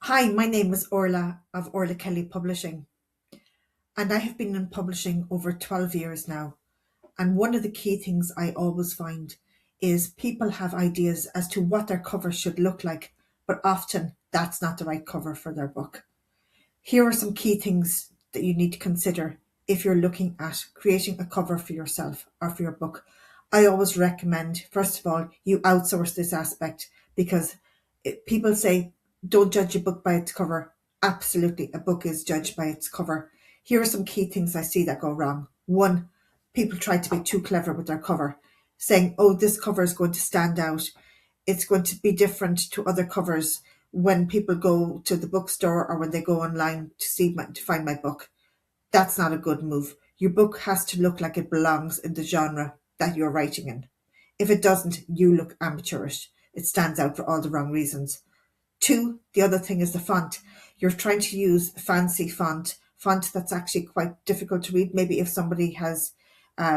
Hi, my name is Orla of Orla Kelly Publishing, and I have been in publishing over 12 years now. And one of the key things I always find is people have ideas as to what their cover should look like, but often that's not the right cover for their book. Here are some key things that you need to consider if you're looking at creating a cover for yourself or for your book. I always recommend, first of all, you outsource this aspect because people say, don't judge a book by its cover. Absolutely, a book is judged by its cover. Here are some key things I see that go wrong. One, people try to be too clever with their cover, saying, oh, this cover is going to stand out. It's going to be different to other covers when people go to the bookstore or when they go online to find my book. That's not a good move. Your book has to look like it belongs in the genre that you're writing in. If it doesn't, you look amateurish. It stands out for all the wrong reasons. Two, the other thing is the font. You're trying to use fancy font that's actually quite difficult to read. Maybe if somebody has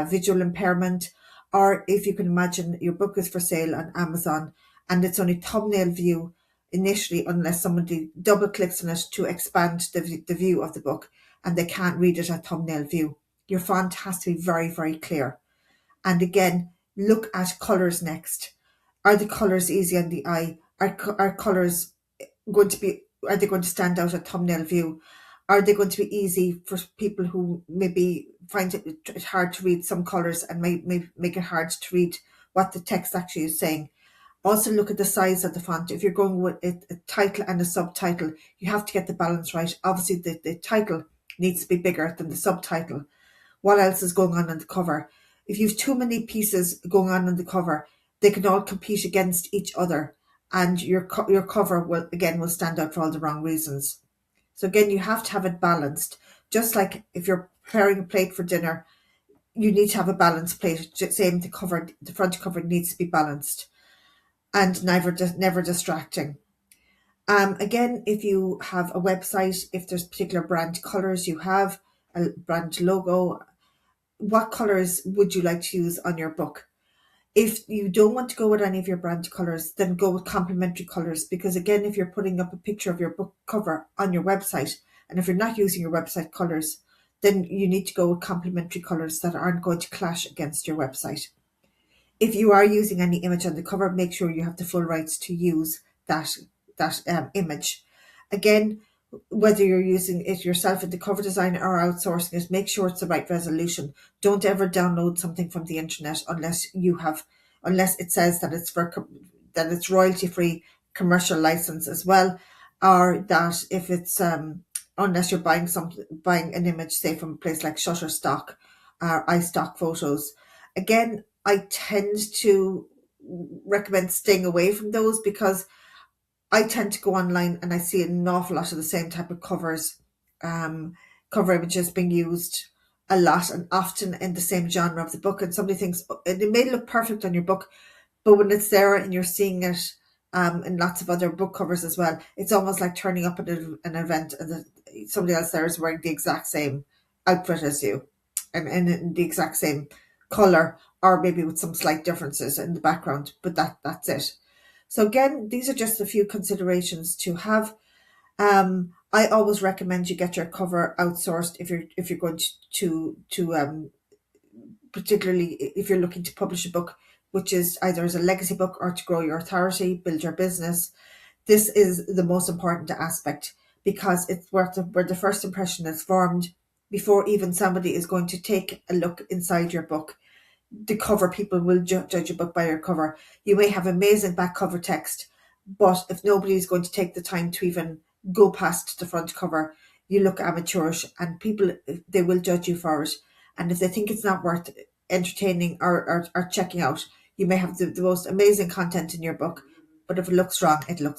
visual impairment, or if you can imagine your book is for sale on Amazon and it's only thumbnail view initially, unless somebody double clicks on it to expand the view of the book and they can't read it at thumbnail view. Your font has to be very, very clear. And again, look at colours next. Are the colours easy on the eye? Are colours are they going to stand out at thumbnail view? Are they going to be easy for people who maybe find it hard to read some colours and may make it hard to read what the text actually is saying? Also look at the size of the font. If you're going with a title and a subtitle, you have to get the balance right. Obviously the title needs to be bigger than the subtitle. What else is going on the cover? If you've too many pieces going on the cover, they can all compete against each other, and your cover will stand out for all the wrong reasons. So again, you have to have it balanced. Just like if you're preparing a plate for dinner, you need to have a balanced plate. Same, the front cover needs to be balanced and never distracting. Again, if you have a website, if there's particular brand colors you have, a brand logo, what colors would you like to use on your book? If you don't want to go with any of your brand colors, then go with complementary colors. Because again, if you're putting up a picture of your book cover on your website, and if you're not using your website colors, then you need to go with complementary colors that aren't going to clash against your website. If you are using any image on the cover, make sure you have the full rights to use that image. Again, whether you're using it yourself in the cover design or outsourcing it, make sure it's the right resolution. Don't ever download something from the internet unless it says that that it's royalty free commercial license as well, or that if it's unless you're buying an image, say from a place like Shutterstock or iStock Photos. Again, I tend to recommend staying away from those because I tend to go online and I see an awful lot of the same type of um, cover images being used a lot and often in the same genre of the book. And somebody thinks, "Oh, it may look perfect on your book, but when it's there and you're seeing it in lots of other book covers as well, it's almost like turning up at an event and somebody else there is wearing the exact same outfit as you and in the exact same color, or maybe with some slight differences in the background, but that's it. So again, these are just a few considerations to have. I always recommend you get your cover outsourced if you're going to particularly if you're looking to publish a book, which is either as a legacy book or to grow your authority, build your business. This is the most important aspect because it's where the first impression is formed before even somebody is going to take a look inside your book. The cover, people will judge a book by your cover. You may have amazing back cover text, but if nobody is going to take the time to even go past the front cover, you look amateurish and people, they will judge you for it. And if they think it's not worth entertaining or checking out, you may have the most amazing content in your book, but if it looks wrong, it looks